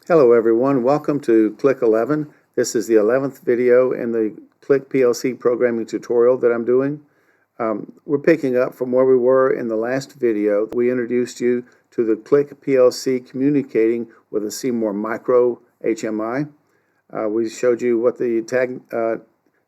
Hello everyone, welcome to Click 11. This is the 11th video in the Click PLC programming tutorial that I'm doing. We're picking up from where we were in the last video. We introduced you to the Click PLC communicating with a Seymour Micro HMI. We showed you what the tag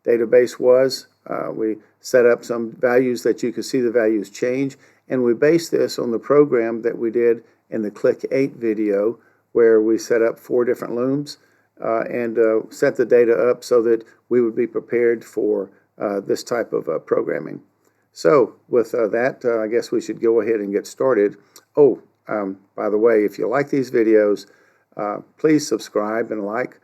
database was. We set up some values that you could see the values change, and we based this on the program that we did in the Click 8 video, where we set up 4 different looms and set the data up so that we would be prepared for this type of programming. So with that, I guess we should go ahead and get started. By the way, if you like these videos, please subscribe and like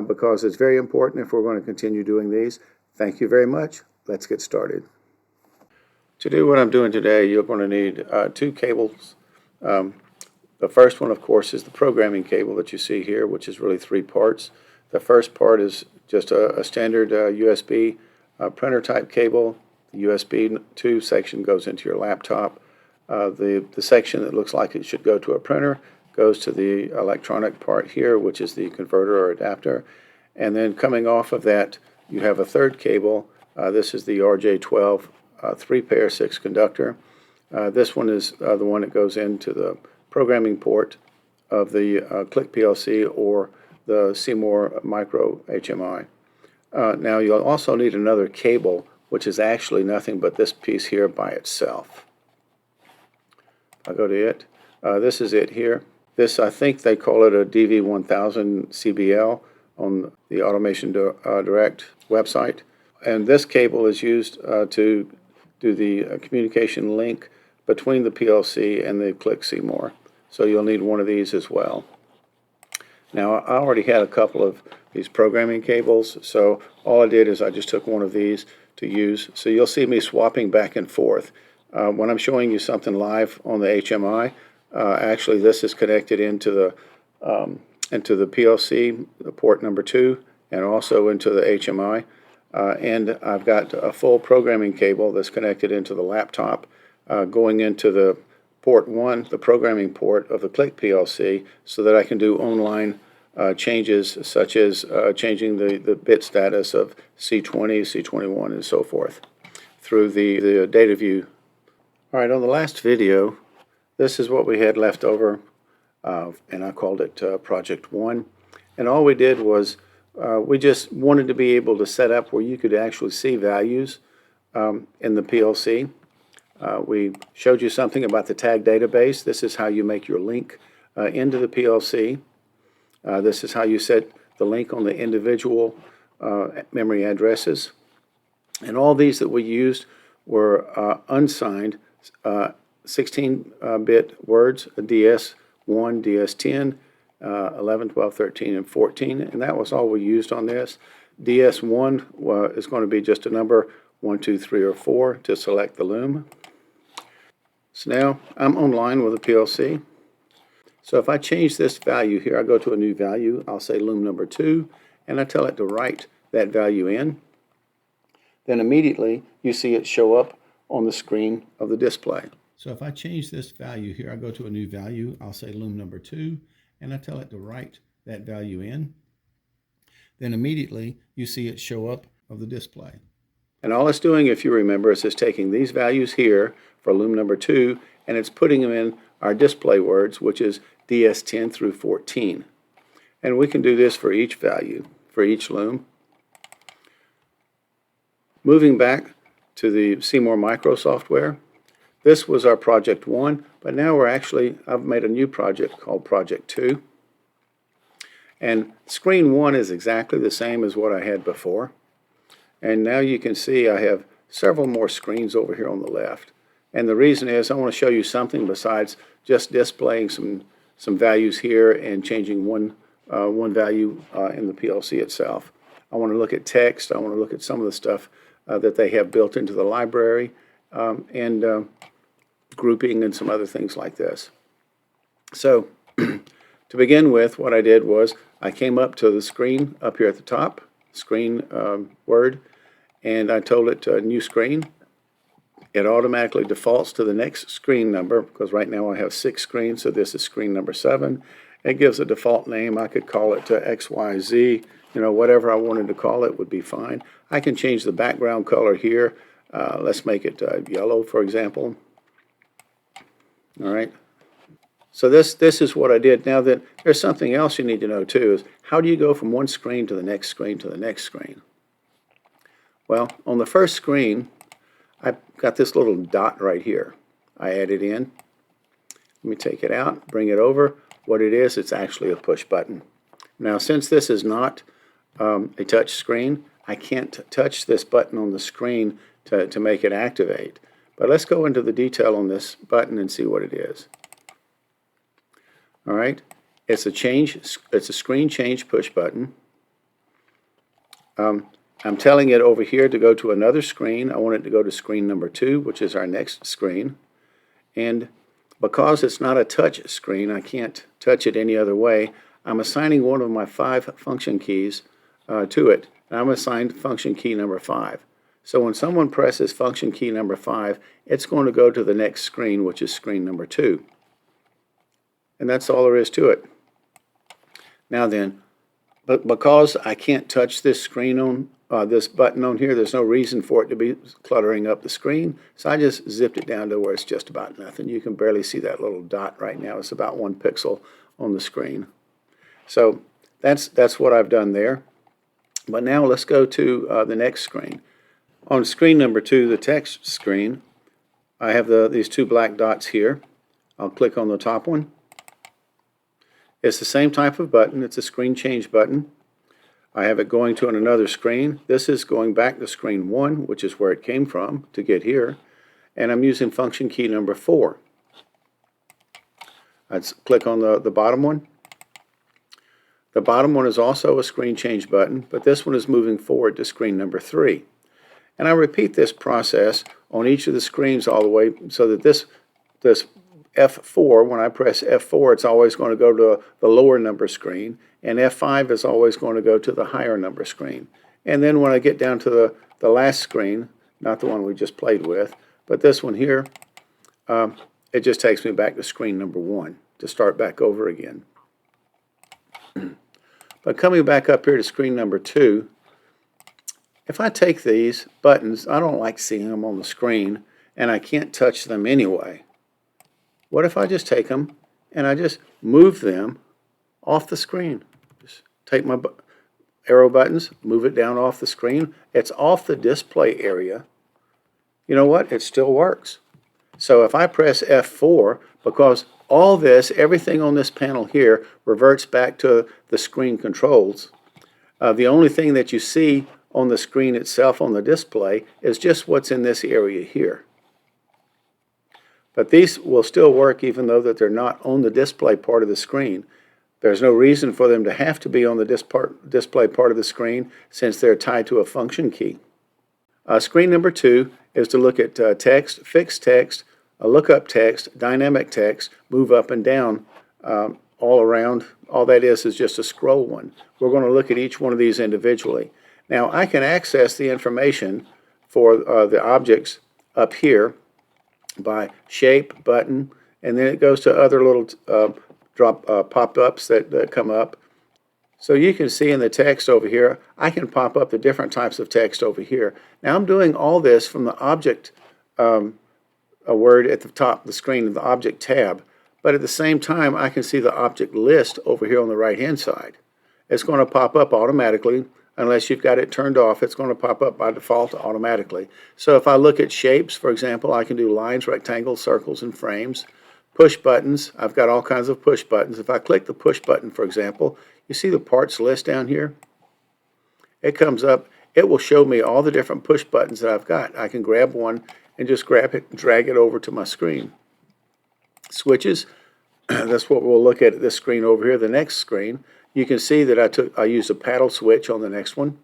because it's very important if we're going to continue doing these. Thank you very much. Let's get started. To do what I'm doing today, you're going to need 2 cables. The first one, of course, is the programming cable that you see here, which is really 3 parts. The first part is just a standard USB printer type cable. The USB 2 section goes into your laptop. The section that looks like it should go to a printer goes to the electronic part here, which is the converter or adapter. And then coming off of that, you have a third cable. This is the RJ12 3-pair 6 conductor. This one is the one that goes into the programming port of the Click PLC or the Seymour Micro HMI. Now you'll also need another cable, which is actually nothing but this piece here by itself. I'll go to it. This is it here. This, I think they call it a DV1000 CBL on the Automation Direct website. And this cable is used to do the communication link between the PLC and the Click Seymour. So you'll need one of these as well. Now I already had a couple of these programming cables, so all I did is I just took one of these to use. So you'll see me swapping back and forth. When I'm showing you something live on the HMI, actually this is connected into the PLC, the port number 2, and also into the HMI. And I've got a full programming cable that's connected into the laptop, going into the port 1, the programming port of the Click PLC, so that I can do online changes such as changing the bit status of C20, C21, and so forth through the data view. All right, on the last video, this is what we had left over, and I called it Project 1. And all we did was we just wanted to be able to set up where you could actually see values in the PLC. We showed you something about the tag database. This is how you make your link into the PLC. This is how you set the link on the individual memory addresses. And all these that we used were unsigned 16-bit words, DS1, DS10, 11, 12, 13, and 14. And that was all we used on this. DS1 is going to be just a number 1, 2, 3, or 4 to select the loom. So now I'm online with a PLC. So if I change this value here, I go to a new value, I'll say loom number 2, and I tell it to write that value in. Then immediately you see it show up on the screen of the display. So if I change this value here, I go to a new value, I'll say loom number 2, and I tell it to write that value in. Then immediately you see it show up on the display. And all it's doing, if you remember, is just taking these values here for loom number 2, and it's putting them in our display words, which is DS10 through 14. And we can do this for each value, for each loom. Moving back to the Seymour Micro software, this was our Project 1, but now I've made a new project called Project 2. And screen 1 is exactly the same as what I had before. And now you can see I have several more screens over here on the left. And the reason is I want to show you something besides just displaying some values here and changing one value in the PLC itself. I want to look at text. I want to look at some of the stuff that they have built into the library and grouping and some other things like this. So to begin with, what I did was I came up to the screen up here at the top, screen word, and I told it new screen. It automatically defaults to the next screen number because right now I have 6 screens, so this is screen number 7. It gives a default name. I could call it XYZ. Whatever I wanted to call it would be fine. I can change the background color here. Let's make it yellow, for example. All right. So this is what I did. Now that there's something else you need to know too, is how do you go from one screen to the next screen to the next screen? Well, on the first screen, I've got this little dot right here. I added in. Let me take it out, bring it over. What it is, it's actually a push button. Now, since this is not a touch screen, I can't touch this button on the screen to make it activate. But let's go into the detail on this button and see what it is. All right, it's a screen change push button. I'm telling it over here to go to another screen. I want it to go to screen number 2, which is our next screen. And because it's not a touch screen, I can't touch it any other way. I'm assigning one of my 5 function keys to it. And I'm assigned function key number 5. So when someone presses function key number 5, it's going to go to the next screen, which is screen number 2. And that's all there is to it. Now then, but because I can't touch this screen on this button on here, there's no reason for it to be cluttering up the screen. So I just zipped it down to where it's just about nothing. You can barely see that little dot right now. It's about 1 pixel on the screen. So that's what I've done there. But now let's go to the next screen. On screen number 2, the text screen, I have these 2 black dots here. I'll click on the top one. It's the same type of button. It's a screen change button. I have it going to another screen. This is going back to screen 1, which is where it came from to get here. And I'm using function key number 4. I'd click on the bottom one. The bottom one is also a screen change button, but this one is moving forward to screen number 3. And I repeat this process on each of the screens all the way so that this F4, when I press F4, it's always going to go to the lower number screen, and F5 is always going to go to the higher number screen. And then when I get down to the last screen, not the one we just played with, but this one here, it just takes me back to screen number 1 to start back over again. But coming back up here to screen number 2, if I take these buttons, I don't like seeing them on the screen, and I can't touch them anyway. What if I just take them and I just move them off the screen? Just take my arrow buttons, move it down off the screen. It's off the display area. You know what? It still works. So if I press F4, because all this, everything on this panel here reverts back to the screen controls. The only thing that you see on the screen itself on the display is just what's in this area here. But these will still work even though that they're not on the display part of the screen. There's no reason for them to have to be on the display part of the screen since they're tied to a function key. Screen number 2 is to look at text, fixed text, lookup text, dynamic text, move up and down all around. All that is just a scroll one. We're going to look at each one of these individually. Now I can access the information for the objects up here by shape, button, and then it goes to other little pop-ups that come up. So you can see in the text over here, I can pop up the different types of text over here. Now I'm doing all this from the object a word at the top of the screen, the object tab, but at the same time I can see the object list over here on the right hand side. It's going to pop up automatically. Unless you've got it turned off, it's going to pop up by default automatically. So if I look at shapes, for example, I can do lines, rectangles, circles, and frames. Push buttons, I've got all kinds of push buttons. If I click the push button, for example, you see the parts list down here? It comes up, it will show me all the different push buttons that I've got. I can grab one and just grab it and drag it over to my screen. Switches, that's what we'll look at this screen over here, the next screen. You can see that I used a paddle switch on the next one.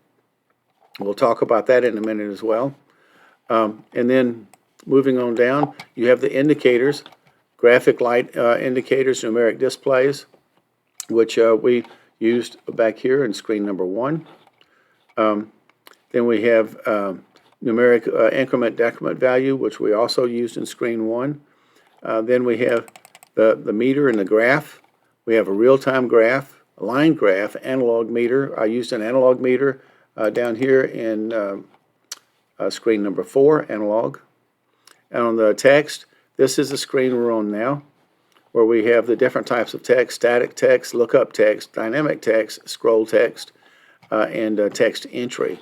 We'll talk about that in a minute as well. And then moving on down, you have the indicators, graphic light indicators, numeric displays, which we used back here in screen number 1. Then we have numeric increment decrement value, which we also used in screen 1. Then we have the meter and the graph, We have a real-time graph, a line graph, analog meter. I used an analog meter down here in screen number 4, analog. And on the text, this is the screen we're on now, where we have the different types of text: static text, lookup text, dynamic text, scroll text, and text entry.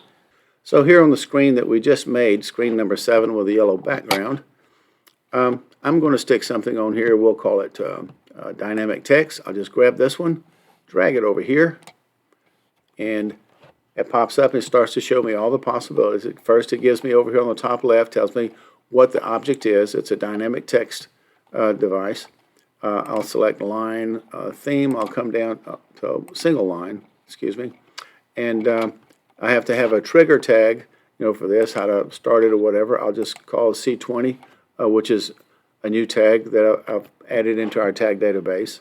So here on the screen that we just made, screen number 7 with a yellow background, I'm going to stick something on here. We'll call it dynamic text. I'll just grab this one, drag it over here, and it pops up and starts to show me all the possibilities. First, it gives me over here on the top left, tells me what the object is. It's a dynamic text device. I'll select line theme. I'll come down to single line, excuse me, and I have to have a trigger tag, for this, how to start it or whatever. I'll just call C20, which is a new tag that I've added into our tag database.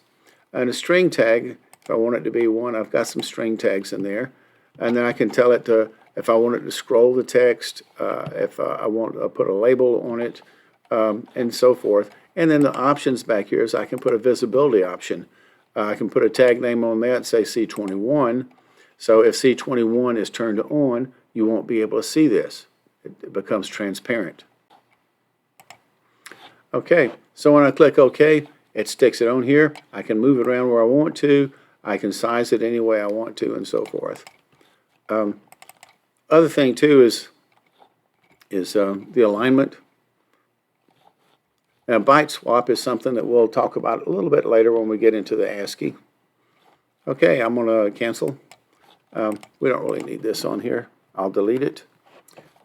And a string tag, if I want it to be one, I've got some string tags in there. And then I can tell it to, if I want it to scroll the text, if I want to put a label on it, and so forth. And then the options back here is I can put a visibility option. I can put a tag name on that, say C21. So if C21 is turned on, you won't be able to see this. It becomes transparent. Okay, so when I click OK, it sticks it on here. I can move it around where I want to. I can size it any way I want to, and so forth. Other thing too is the alignment. Now, byte swap is something that we'll talk about a little bit later when we get into the ASCII. Okay, I'm going to cancel. We don't really need this on here. I'll delete it.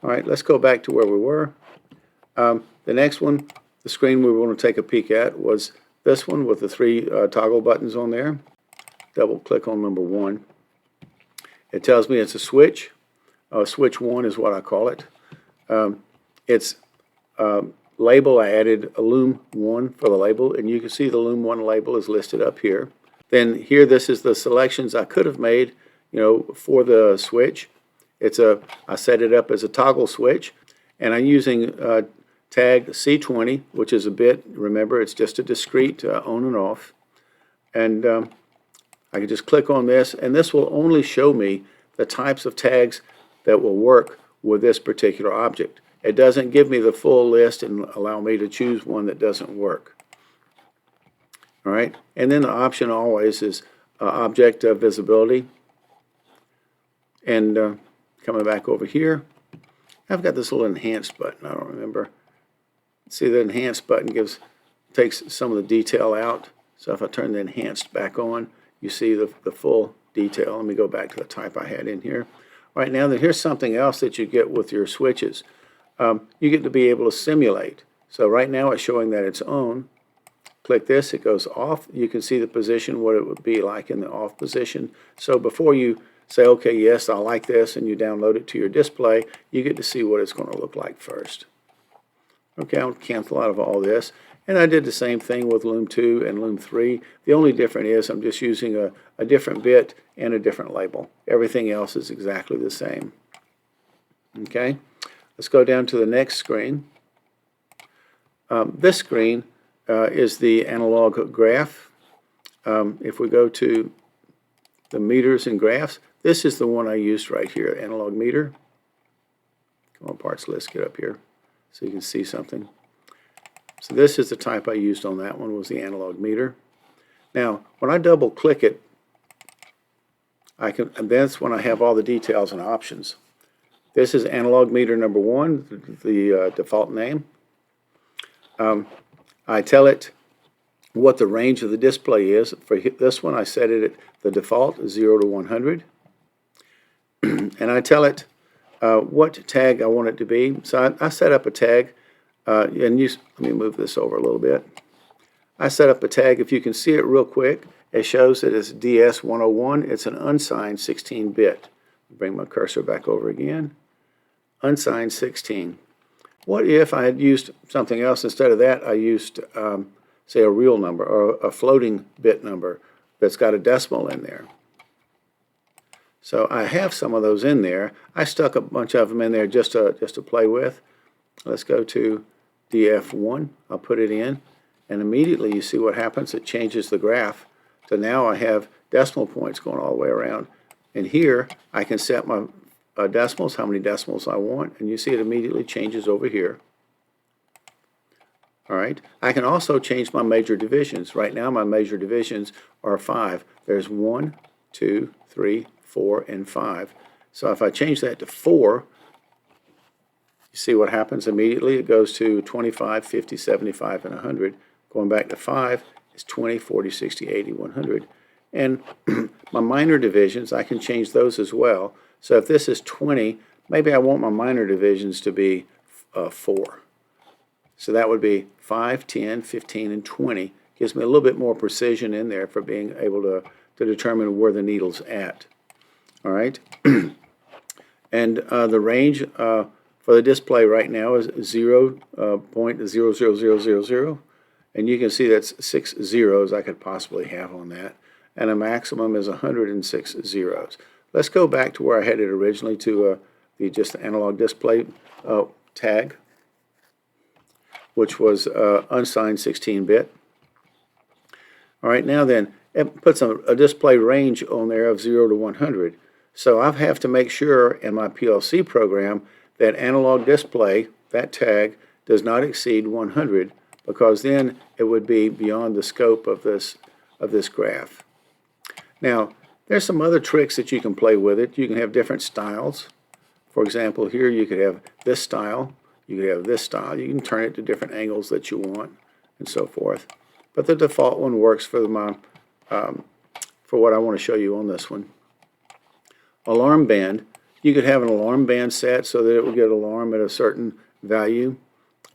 All right, let's go back to where we were. The next one, the screen we want to take a peek at, was this one with the 3 toggle buttons on there. Double click on number 1. It tells me it's a switch. Switch 1 is what I call it. It's label. I added a Loom 1 for the label, and you can see the Loom 1 label is listed up here. Then here, this is the selections I could have made, for the switch. I set it up as a toggle switch, and I'm using tag C20, which is a bit. Remember, it's just a discrete on and off. And I can just click on this, and this will only show me the types of tags that will work with this particular object. It doesn't give me the full list and allow me to choose one that doesn't work. All right, and then the option always is object visibility. And coming back over here, I've got this little enhanced button. I don't remember. See, the enhanced button takes some of the detail out. So if I turn the enhanced back on, you see the full detail. Let me go back to the type I had in here. All right, now here's something else that you get with your switches. You get to be able to simulate. So right now it's showing that it's on. Click this, it goes off. You can see the position, what it would be like in the off position. So before you say, okay, yes, I like this, and you download it to your display, you get to see what it's going to look like first. Okay, I'll cancel out of all this. And I did the same thing with Loom 2 and Loom 3. The only difference is I'm just using a different bit and a different label. Everything else is exactly the same. Okay, let's go down to the next screen. This screen is the analog graph. If we go to the meters and graphs, this is the one I used right here, analog meter. Come on, parts list, get up here so you can see something. So this is the type I used on that one, was the analog meter. Now, when I double click it, and that's when I have all the details and options. This is analog meter number 1, the default name. I tell it what the range of the display is. For this one, I set it at the default 0 to 100. And I tell it what tag I want it to be. So I set up a tag. Let me move this over a little bit. I set up a tag. If you can see it real quick, it shows that it's DS101. It's an unsigned 16-bit. Bring my cursor back over again. Unsigned 16. What if I had used something else? Instead of that, I used, say, a real number or a floating bit number that's got a decimal in there. So I have some of those in there. I stuck a bunch of them in there just to play with. Let's go to DF1. I'll put it in, and immediately you see what happens. It changes the graph So now I have decimal points going all the way around. And here I can set my decimals, how many decimals I want, and you see it immediately changes over here. All right. I can also change my major divisions. Right now my major divisions are 5. There's 1, 2, 3, 4, and 5. So if I change that to 4, you see what happens immediately? It goes to 25, 50, 75, and 100. Going back to 5 is 20, 40, 60, 80, 100. And my minor divisions, I can change those as well. So if this is 20, maybe I want my minor divisions to be 4. So that would be 5, 10, 15, and 20. Gives me a little bit more precision in there for being able to determine where the needle's at. All right. And the range for the display right now is 0.00000. And you can see that's 6 zeros I could possibly have on that. And a maximum is 106 zeros. Let's go back to where I had it originally to just the analog display tag, which was unsigned 16-bit. All right, now then, it puts a display range on there of 0 to 100. So I have to make sure in my PLC program that analog display, that tag, does not exceed 100, because then it would be beyond the scope of this graph. Now, there's some other tricks that you can play with it. You can have different styles. For example, here you could have this style. You could have this style. You can turn it to different angles that you want, and so forth. But the default one works for for what I want to show you on this one. Alarm band. You could have an alarm band set so that it will get alarm at a certain value.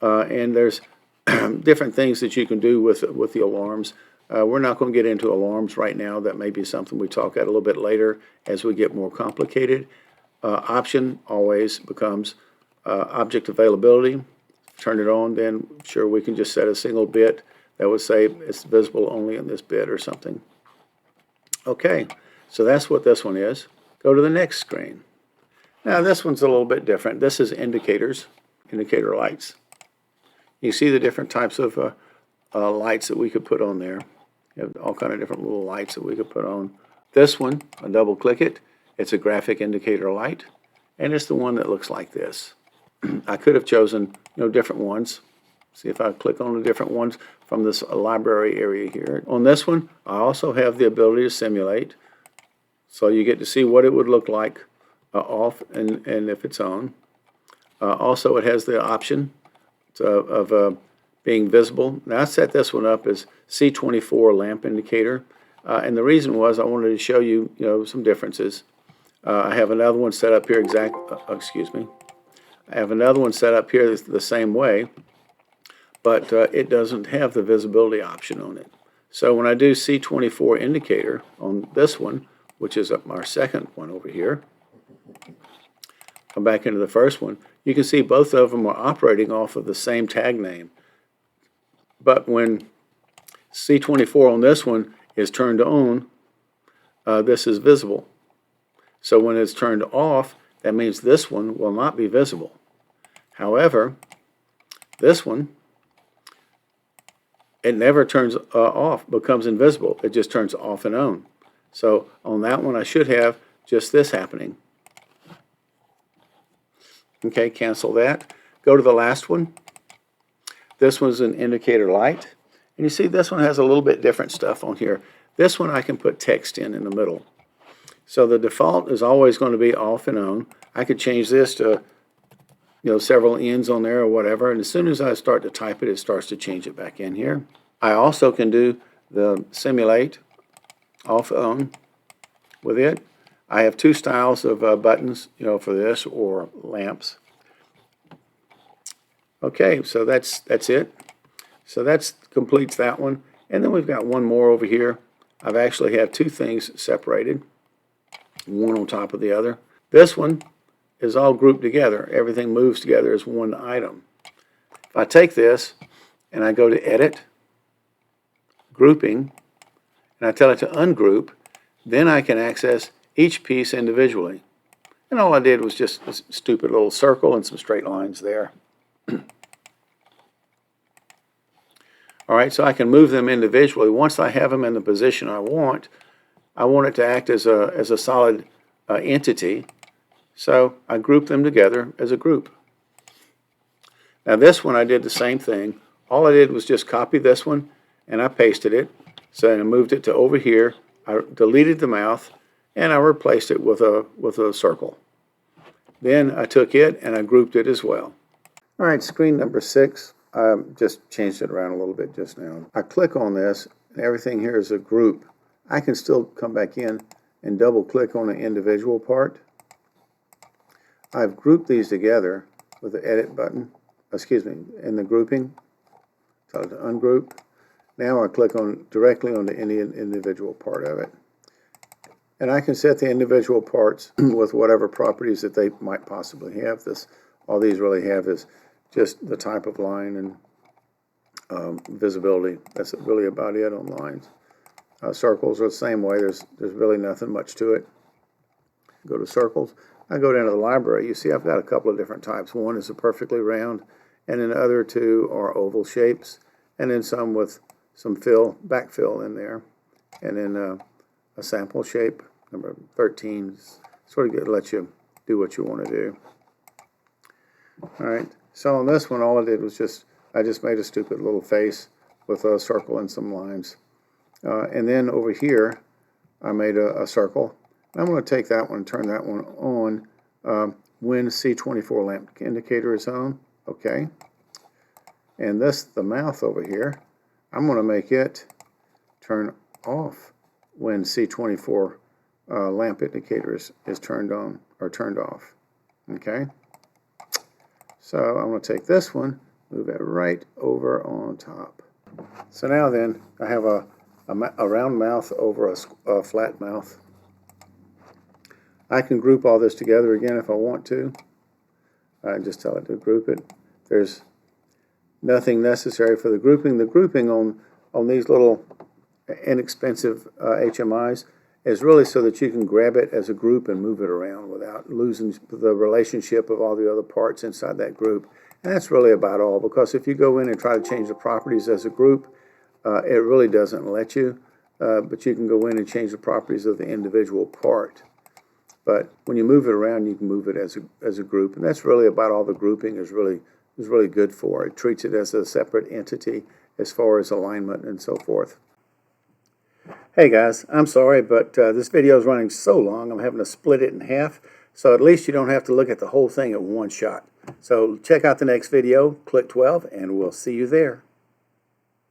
And there's different things that you can do with the alarms. We're not going to get into alarms right now. That may be something we talk at a little bit later as we get more complicated. Option always becomes object availability. Turn it on, then sure, we can just set a single bit that would say it's visible only in this bit or something. Okay, so that's what this one is. Go to the next screen. Now this one's a little bit different. This is indicators, indicator lights. You see the different types of lights that we could put on there. You have all kind of different little lights that we could put on. This one, I double click it. It's a graphic indicator light, and it's the one that looks like this. I could have chosen, different ones. See if I click on the different ones from this library area here. On this one, I also have the ability to simulate, so you get to see what it would look like off and if it's on. Also, it has the option of being visible. Now I set this one up as C24 lamp indicator, and the reason was I wanted to show you, some differences. I have another one set up here I have another one set up here that's the same way, but it doesn't have the visibility option on it. So when I do C24 indicator on this one, which is our second one over here, come back into the first one, you can see both of them are operating off of the same tag name. But when C24 on this one is turned on, this is visible. So when it's turned off, that means this one will not be visible. However, this one, it never turns off, becomes invisible. It just turns off and on. So on that one, I should have just this happening. Okay, cancel that. Go to the last one. This one's an indicator light. And you see this one has a little bit different stuff on here. This one I can put text in the middle. So the default is always going to be off and on. I could change this to several ends on there or whatever, and as soon as I start to type it, it starts to change it back in here. I also can do the simulate off on with it. I have two styles of buttons, for this or lamps. Okay, so that's it. So that completes that one. And then we've got one more over here. I've actually have two things separated, one on top of the other. This one is all grouped together. Everything moves together as one item. If I take this and I go to Edit, Grouping, and I tell it to ungroup, then I can access each piece individually. And all I did was just a stupid little circle and some straight lines there. All All right, so I can move them individually. Once I have them in the position I want it to act as a solid entity. So I group them together as a group. Now this one I did the same thing. All I did was just copy this one and I pasted it. So I moved it to over here. I deleted the mouth and I replaced it with a circle. Then I took it and I grouped it as well. All right, screen number 6. I just changed it around a little bit just now. I click on this and everything here is a group. I can still come back in and double click on the individual part. I've grouped these together with the edit button, in the grouping. Tell it to ungroup. Now I click directly on the individual part of it. And I can set the individual parts with whatever properties that they might possibly have. All these really have is just the type of line and visibility. That's really about it on lines. Circles are the same way. There's really nothing much to it. Go to circles. I go down to the library. You see I've got a couple of different types. One is a perfectly round, and then the other two are oval shapes, and then some with some backfill in there, and then a sample shape, number 13, sort of lets you do what you want to do. All right, so on this one, all I did was I just made a stupid little face with a circle and some lines. And then over here, I made a circle. I'm going to take that one and turn that one on when C24 lamp indicator is on. Okay. And the mouth over here, I'm going to make it turn off when C24 lamp indicator is turned on or turned off. Okay. So I'm going to take this one, move it right over on top. So now then, I have a round mouth over a flat mouth. I can group all this together again if I want to. I just tell it to group it. There's nothing necessary for the grouping. The grouping on these little inexpensive HMIs is really so that you can grab it as a group and move it around without losing the relationship of all the other parts inside that group. And that's really about all, because if you go in and try to change the properties as a group, it really doesn't let you, but you can go in and change the properties of the individual part. But when you move it around, you can move it as a group, and that's really about all the grouping is really good for. It treats it as a separate entity as far as alignment and so forth. Hey guys, I'm sorry, but this video is running so long, I'm having to split it in half, so at least you don't have to look at the whole thing at one shot. So check out the next video, click 12, and we'll see you there.